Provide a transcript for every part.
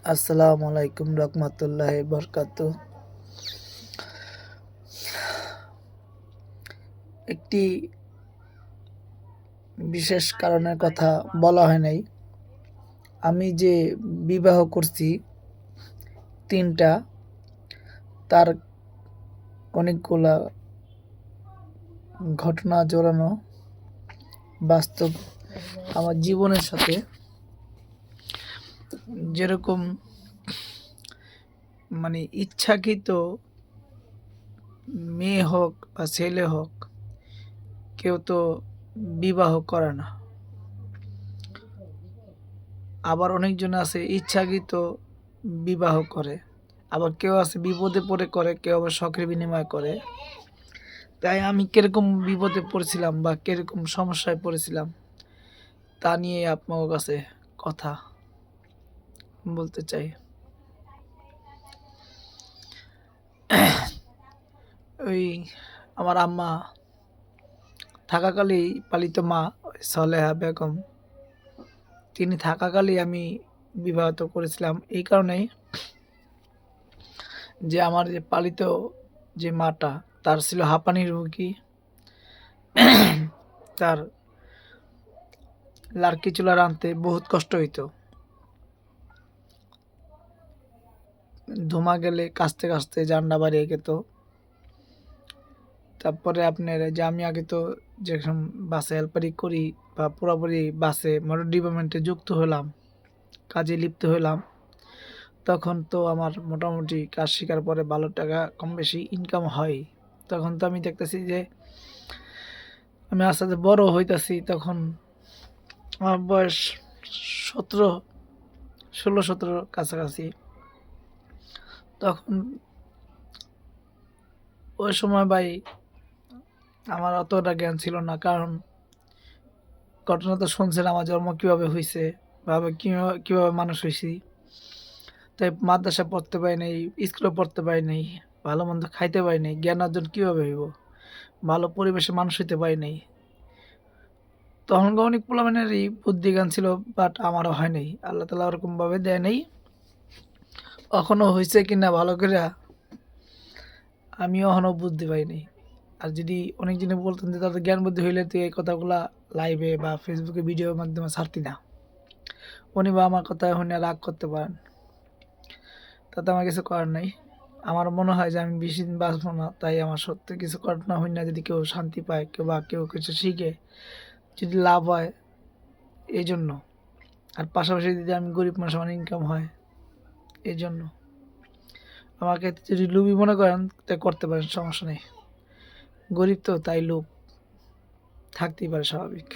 আসসালামু আলাইকুম রহমতুল্লাহ বরকাত। একটি বিশেষ কারণের কথা বলা হয় নাই। আমি যে বিবাহ করছি তিনটা, তার অনেকগুলা ঘটনা জড়ানো বাস্তব আমার জীবনের সাথে। যেরকম ইচ্ছাকৃত মেয়ে হোক বা ছেলে হোক, কেউ তো বিবাহ করে না। আবার অনেকজন আছে ইচ্ছাকৃত বিবাহ করে, আবার কেউ আছে বিপদে পড়ে করে, কেউ আবার শখের বিনিময় করে। তাই আমি কিরকম বিপদে পড়েছিলাম বা কিরকম সমস্যায় পড়েছিলাম তা নিয়ে আপনার কাছে কথা বলতে চাই। ওই আমার আম্মা থাকাকালেই, পালিত মা সলেহা বেগম, তিনি থাকাকালেই আমি বিবাহিত করেছিলাম। এই কারণেই যে আমার যে পালিত যে মাটা, তার ছিল হাঁপানির রোগী। তার লার্কি চুলা রাঁধতে বহুত কষ্ট হইতো। ধুমা গেলে কাস্তে কাস্তে জান্ডা বাড়িয়ে গেত। তারপরে আপনার যে আমি আগে তো যখন বাসে হেল্পারি করি বা পুরোপুরি বাসে মোটর ডিপার্টমেন্টে যুক্ত হলাম, কাজে লিপ্ত হলাম, তখন তো আমার মোটামুটি কাজ শেখার পরে ভালো টাকা কম বেশি ইনকাম হয়। তখন তো আমি দেখতেছি যে আমি আস্তে আস্তে বড় হইতাছি। তখন আমার বয়স 16-17 কাছাকাছি। তখন ওই সময় ভাই আমার অতটা জ্ঞান ছিল না, কারণ ঘটনা তো শুনছেন আমার জন্ম কীভাবে হয়েছে, কীভাবে মানুষ হয়েছি। তাই মাদ্রাসা পড়তে পারি নাই, স্কুলে পড়তে পারি নাই, ভালো মন্দ খাইতে পারি নাই, জ্ঞান অর্জন কীভাবে হইব, ভালো পরিবেশে মানুষ হইতে পারি নাই। তখনকার অনেক পোলাপানেরই বুদ্ধি জ্ঞান ছিল, বাট আমারও হয় নাই। আল্লাহ তালা ওরকমভাবে দেয় নাই। এখনও হয়েছে কিনা ভালো করে আমি এখনও বুঝতে পারি নাই। আর যদি অনেক জনে বলতেন যে তাদের জ্ঞান বুদ্ধি হইলে তুই এই কথাগুলা লাইভে বা ফেসবুকে ভিডিওর মাধ্যমে ছাড়তি না, উনি বা আমার কথা শুনে রাগ করতে পারেন, তাতে আমার কিছু করার নাই। আমার মনে হয় যে আমি বেশি দিন বাঁচবো না, তাই আমার সত্যি কিছু ঘটনা হই না, যদি কেউ শান্তি পায়, কেউ বা কেউ কিছু শিখে, যদি লাভ হয়, এই জন্য। আর পাশাপাশি যদি আমি গরিব মানুষ, আমার ইনকাম হয়, এই জন্য। আমাকে যদি লুবি মনে করেন তাই করতে পারেন, সমস্যা নেই। গরিব তো, তাই লোভ থাকতেই পারে, স্বাভাবিক।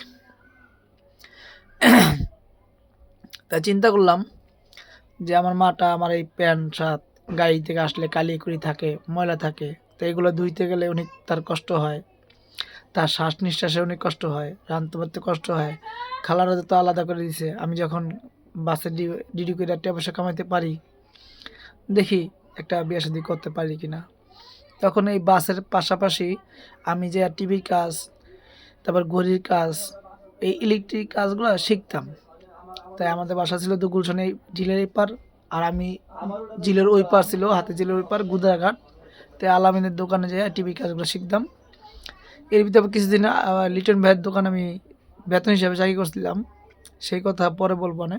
তাই চিন্তা করলাম যে আমার মাটা আমার এই প্যান্ট শার্ট গাড়ি থেকে আসলে কালিকুড়ি থাকে, ময়লা থাকে, তো এগুলো ধুইতে গেলে অনেক তার কষ্ট হয়, তার শ্বাস নিঃশ্বাসে অনেক কষ্ট হয়, রাঁধতে পারতে কষ্ট হয়। খালারা তো আলাদা করে দিছে। আমি যখন বাসে ডিডি করে একটা পয়সা কামাইতে পারি, দেখি একটা বিয়ে শাদী করতে পারি কিনা। তখন এই বাসের পাশাপাশি আমি যে টিভির কাজ, তারপর ঘড়ির কাজ, এই ইলেকট্রিক কাজগুলো শিখতাম। তাই আমাদের বাসা ছিল তো গুলশানে, ঝিলের এই পার, আর আমি ঝিলের ওই পার ছিল, হাতে ঝিলের ওই পার গুদারাঘাট। তাই আলামিনের দোকানে যেয়ে টিভি কাজগুলো শিখতাম। এর ভিতরে কিছুদিন লিটন ভাইয়ের দোকান আমি বেতন হিসাবে চাকরি করছিলাম, সেই কথা পরে বলবো না।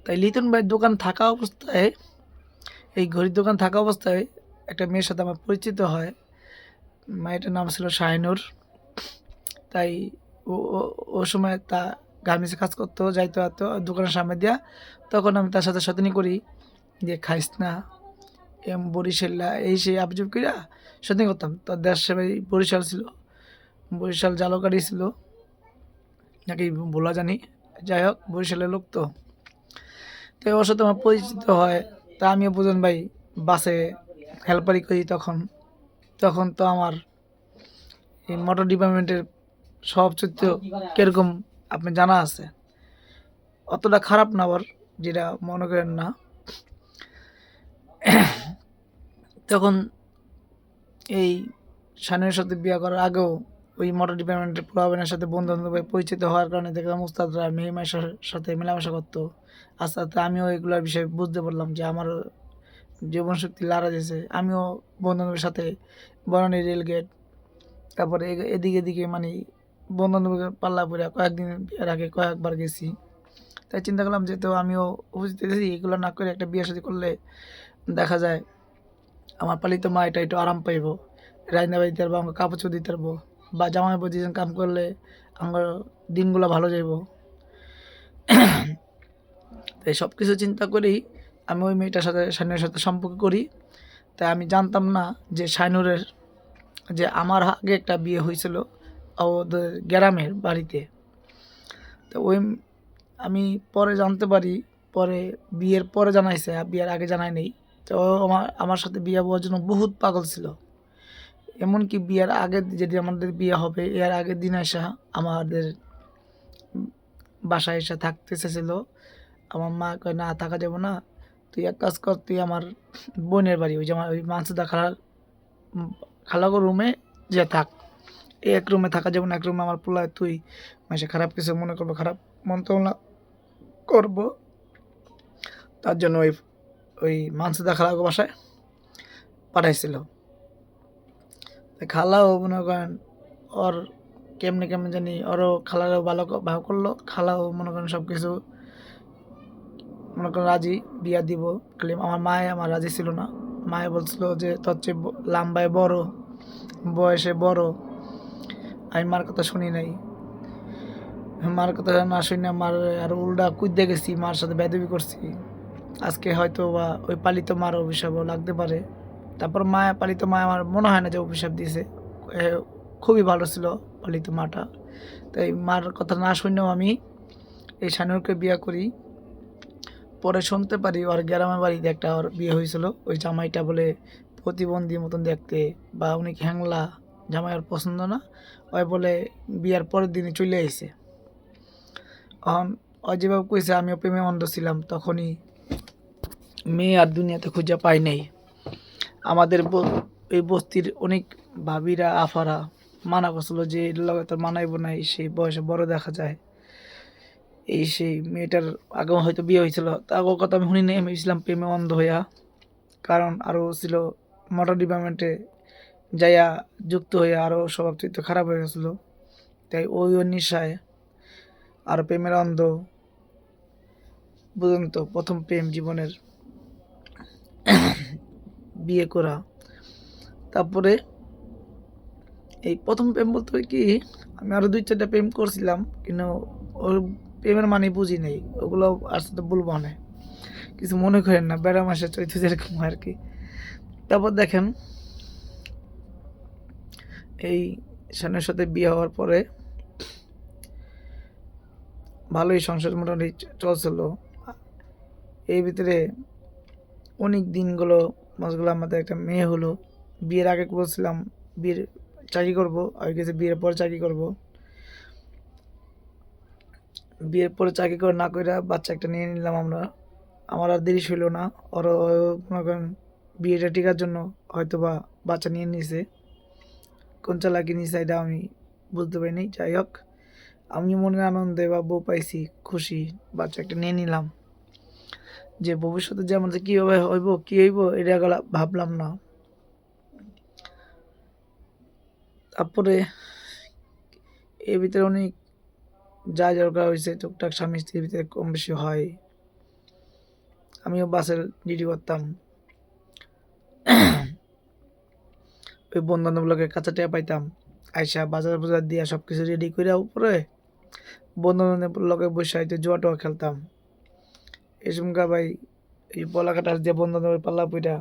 তাই লিটন ভাইয়ের দোকান থাকা অবস্থায়, এই ঘড়ির দোকান থাকা অবস্থায় একটা মেয়ের সাথে আমার পরিচিত হয়। মেয়েটার নাম ছিল শাহিনুর। তাই ও সময় তা গার্মেন্টসে কাজ করতো, যাইতো হতো দোকানের সামনে দিয়া। তখন আমি তার সাথে শয়তানি করি যে খাইস না, বরিশাল্লা এই সেই আবজব কইরা শয়তানি করতাম। তো দেশের বাড়ি বরিশাল ছিল, বরিশাল জালকাঠি ছিল নাকি বলা জানি, যাই হোক বরিশালের লোক তো। তো ওর সাথে আমার পরিচিত হয়। তা আমিও বুঝেন ভাই বাসে হেল্পারি করি। তখন তখন তো আমার এই মোটর ডিপার্টমেন্টের সব চিত্র কীরকম আপনি জানা আছে, অতটা খারাপ না আবার, যেটা মনে করেন না। তখন এই শানের সাথে বিয়ে করার আগেও ওই মোটর ডিপার্টমেন্টের পোলাপানের সাথে বন্ধু-বান্ধব পরিচিত হওয়ার কারণে দেখলাম উস্তাদরা মেয়ে-মাইয়ার সাথে মেলামেশা করতো। আস্তে, আস্তে আমিও এগুলার বিষয়ে বুঝতে পারলাম যে আমার জীবনশক্তি লাড়া দিছে। আমিও বন্ধু-বান্ধবের সাথে বনানী রেলগেট, তারপরে এদিকে এদিকে মানে বন্ধু-বান্ধবের পাল্লা পইড়া কয়েকদিন বিয়ের আগে কয়েকবার গেছি। তাই চিন্তা করলাম যেহেতু আমিও উপস্থিত আছি, এগুলো না করে একটা বিয়ে-শাদী করলে দেখা যায় আমার পালিত মা এটা একটু আরাম পাইব। রাইন্দা বাড়ি দিতে পারবো, আমাকে কাপড় দিতে পারবো, বা জামাই বউ কাম করলে আমার দিনগুলো ভালো যাইব। তাই সব কিছু চিন্তা করেই আমি ওই মেয়েটার সাথে শাইনুরের সাথে সম্পর্ক করি। তাই আমি জানতাম না যে শাইনুরের যে আমার আগে একটা বিয়ে হয়েছিল ওদের গ্রামের বাড়িতে। তো ওই আমি পরে জানতে পারি, পরে বিয়ের পরে জানাইছে, বিয়ের আগে জানাই নেই। তো ও আমার সাথে বিয়ে হওয়ার জন্য বহুত পাগল ছিল। এমনকি বিয়ের আগে যেদিন আমাদের বিয়ে হবে এর আগের দিন আসা আমাদের বাসায় এসে থাকতে চেয়েছিল। আমার মা কয়, না থাকা যাবে না, তুই এক কাজ কর, তুই আমার বোনের বাড়ি ওই যে আমার ওই মানসুদা খালাগো রুমে যে থাক। এক রুমে থাকা যাবে না, এক রুমে আমার পোলায় তুই মাসে খারাপ কিছু মনে করবো, খারাপ মন্তব্য করবো, তার জন্য ওই মানসুদা খালাগো বাসায় পাঠাইছিল। খালাও মনে করেন ওর কেমনে কেমনে জানি ওরও খালারও ভালো করলো। খালাও মনে করেন সব কিছু মনে করেন রাজি, বিয়া দিব। খালি আমার মায়ে আমার রাজি ছিল না। মায়ে বলছিল যে তোর চেয়ে লাম্বায় বড়, বয়সে বড়। আমি মার কথা শুনি নাই। মার কথা না শুনি, মার আরো উল্টা কুইদে গেছি, মার সাথে বেয়াদবি করছি। আজকে হয়তো বা ওই পালিত মার অভিশাপও লাগতে পারে। তারপর পালিত মা আমার মনে হয় না যে অভিশাপ দিয়েছে, খুবই ভালো ছিল পালিত মাটা। তাই মার কথা না শুনেও আমি এই শানুরকে বিয়ে করি। পরে শুনতে পারি ওর গ্রামের বাড়িতে একটা ওর বিয়ে হয়েছিল, ওই জামাইটা বলে প্রতিবন্ধী মতন দেখতে, বা উনি হ্যাংলা, জামাই ওর পছন্দ না। ওই বলে বিয়ার পরের দিনে চলে আইছে। এখন ওই যেভাবে কইছে আমিও প্রেমে অন্ধ ছিলাম, তখনই মেয়ে আর দুনিয়াতে খুঁজে পাই নাই। আমাদের এই বস্তির অনেক ভাবিরা আফারা মানা করছিল যে এর লগে তো মানাইব না, সেই বয়সে বড় দেখা যায়, এই সেই মেয়েটার আগেও হয়তো বিয়ে হয়েছিল। তা আগের কথা আমি শুনি নাই, আমি ছিলাম প্রেমে অন্ধ হইয়া। কারণ আরও ছিল মোটর ডিপার্টমেন্টে যাইয়া যুক্ত হইয়া আরও স্বভাব চরিত্র খারাপ হয়ে গেছিলো। তাই ওই নেশায় আর প্রেমের অন্ধ। বুঝুন তো, প্রথম প্রেম জীবনের, বিয়ে করা। তারপরে এই প্রথম প্রেম বলতে কি, আমি আরও 2-4টা প্রেম করছিলাম, কিন্তু ওর প্রেমের মানে বুঝি নেই, ওগুলো আর সাথে বলবো না, কিছু মনে করেন না, বেড়া মাসে চৈত্র যেরকম আর কি। তারপর দেখেন এই শানের সাথে বিয়ে হওয়ার পরে ভালোই সংসার মোটামুটি চলছিল। এই ভিতরে অনেক দিনগুলো মাসগুলো আমাদের একটা মেয়ে হলো। বিয়ের আগে বলছিলাম বিয়ের চাকরি করবো, আমি গেছে বিয়ের পরে চাকরি করব। বিয়ের পরে চাকরি করে না করে বাচ্চা একটা নিয়ে নিলাম আমরা। আমার আর দেরি ছিল না, ওরা মনে করেন বিয়েটা টিকার জন্য হয়তো বা বাচ্চা নিয়ে নিয়েছে। কোন চালাকি নিয়েছে এটা আমি বুঝতে পারিনি। যাই হোক, আমি মনের আনন্দে বা বউ পাইছি, খুশি, বাচ্চা একটা নিয়ে নিলাম। যে ভবিষ্যতে যে আমাদের কীভাবে হইব কী হইব এটা ভাবলাম না। তারপরে এর ভিতরে অনেক যা দরকার হয়েছে টুকটাক স্বামী স্ত্রীর ভিতরে কম বেশি হয়। আমিও বাসের ডিউটি করতাম, ওই বন্ধু বান্ধবগুলোকে কাঁচা টেয়া পাইতাম, আইসা বাজার বাজার দিয়া সব কিছু রেডি করে উপরে বন্ধু বান্ধবের লগে বসে হয়তো জুয়া টুয়া খেলতাম। এই সময় ভাই এই পলাকাটা দিয়ে বন্ধু বান্ধবের পাল্লা পুইটা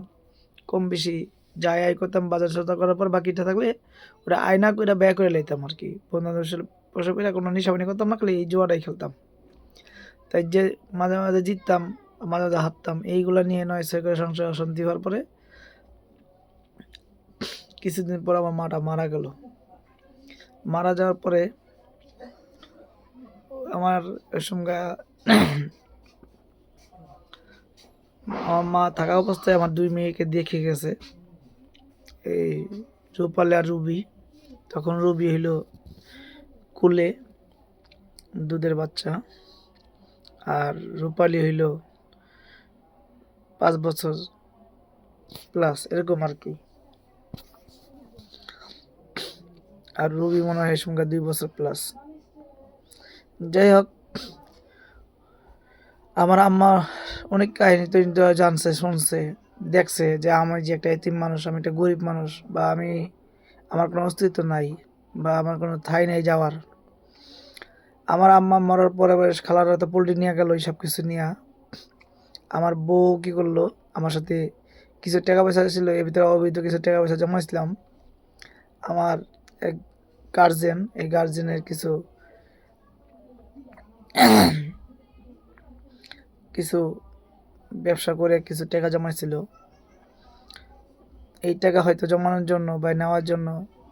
কম বেশি যাই আয় করতাম। বাজার সদা করার পর বাকিটা থাকলে ওটা আয়না করে ব্যয় করে লাইতাম আর কি। বন্ধু বান্ধবের বসে পেরে কোনো নিশাবানি করতাম না, খালি এই জুয়াটাই খেলতাম। তাই যে মাঝে মাঝে জিততাম, মাঝে মাঝে হারতাম, এইগুলো নিয়ে 9 করে সংসার অশান্তি হওয়ার পরে কিছুদিন পর আমার মাটা মারা গেল। মারা যাওয়ার পরে আমার সঙ্গে আমার মা থাকা অবস্থায় আমার 2 মেয়েকে দেখে গেছে, এই রূপালী আর রুবি। তখন রুবি হইল কুলে দুধের বাচ্চা, আর রূপালী হইল 5 বছর প্লাস এরকম আর কি। আর রুবি মনে হয় সঙ্গে 2 বছর প্লাস। যাই হোক, আমার আম্মা অনেক কাহিনী তো জানছে, শুনছে, দেখছে যে আমি যে একটা এতিম মানুষ, আমি একটা গরিব মানুষ, বা আমার কোনো অস্তিত্ব নাই, বা আমার কোনো ঠাঁই নেই যাওয়ার। আমার আম্মা মরার পরে খালারা তো পোল্ট্রি নিয়ে গেল, সব কিছু নিয়ে। আমার বউ কি করলো, আমার সাথে কিছু টাকা পয়সা ছিল, এর ভিতরে অবৈধ কিছু টাকা পয়সা জমাইছিলাম। আমার এক গার্জেন, এই গার্জেনের কিছু কিছু ব্যবসা করে কিছু টাকা জমাইছিল। এই টাকা হয়তো জমানোর জন্য বা নেওয়ার জন্য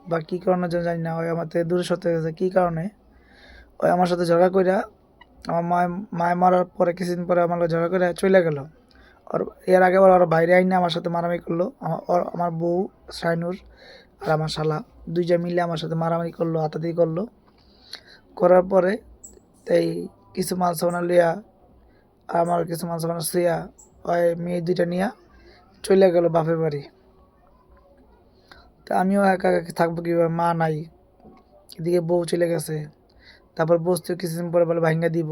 বা কী কারণের জন্য জানি না, ওই আমার থেকে দূরে সরতে গেছে কী কারণে। ওই আমার সাথে ঝগড়া কইরা, আমার মায় মারার পরে কিছুদিন পরে আমার লগে ঝগড়া করে চলে গেল। আর এর আগে ওর বাইরে আইনে আমার সাথে মারামারি করলো। আমার বউ শাইনুর আর আমার শালা দুইটা মিলে আমার সাথে মারামারি করলো, হাতাহাতি করলো। করার পরে তাই কিছু মাল সামানা লিয়া, আমার কিছু মাল সামানা শুয়া, ওই মেয়ে দুইটা নিয়ে চলে গেল বাপের বাড়ি। তা আমিও একা একা থাকবো কীভাবে, মা নাই, এদিকে বউ চলে গেছে। তারপর বসতে কিছুদিন পরে বলে ভাঙ্গা দিব।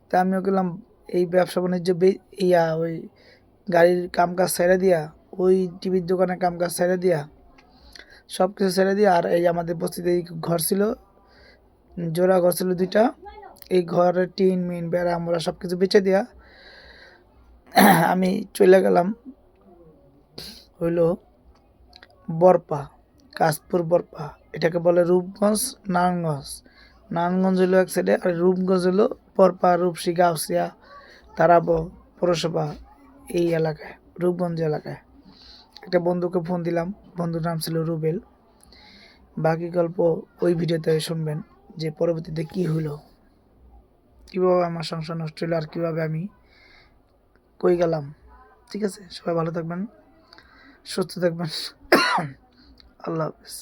তা আমিও গেলাম এই ব্যবসা বাণিজ্য ওই গাড়ির কাম কাজ ছেড়ে দিয়া, ওই টিভির দোকানের কাম কাজ ছেড়ে দিয়া, সব কিছু ছেড়ে দিয়া, আর এই আমাদের বস্তিতে এই ঘর ছিল, জোড়া ঘর ছিল 2টা। এই ঘরের টিন মিন বেড়া মোড়া সব কিছু বেচে দিয়া আমি চলে গেলাম হইল বরপা, কাশপুর বরপা। এটাকে বলে রূপগঞ্জ, নারায়ণগঞ্জ। নারায়ণগঞ্জ হলো এক সাইডে, আর রূপগঞ্জ হলো বরপা, রূপসী, গাউসিয়া, তারাবো পৌরসভা, এই এলাকায়, রূপগঞ্জ এলাকায়। একটা বন্ধুকে ফোন দিলাম, বন্ধুর নাম ছিল রুবেল। বাকি গল্প ওই ভিডিওতে শুনবেন, যে পরবর্তীতে কী হইলো, কীভাবে আমার সংসার নষ্ট হলো, আর কীভাবে আমি কই গেলাম। ঠিক আছে, সবাই ভালো থাকবেন, সুস্থ থাকবেন। আল্লাহ হাফিজ।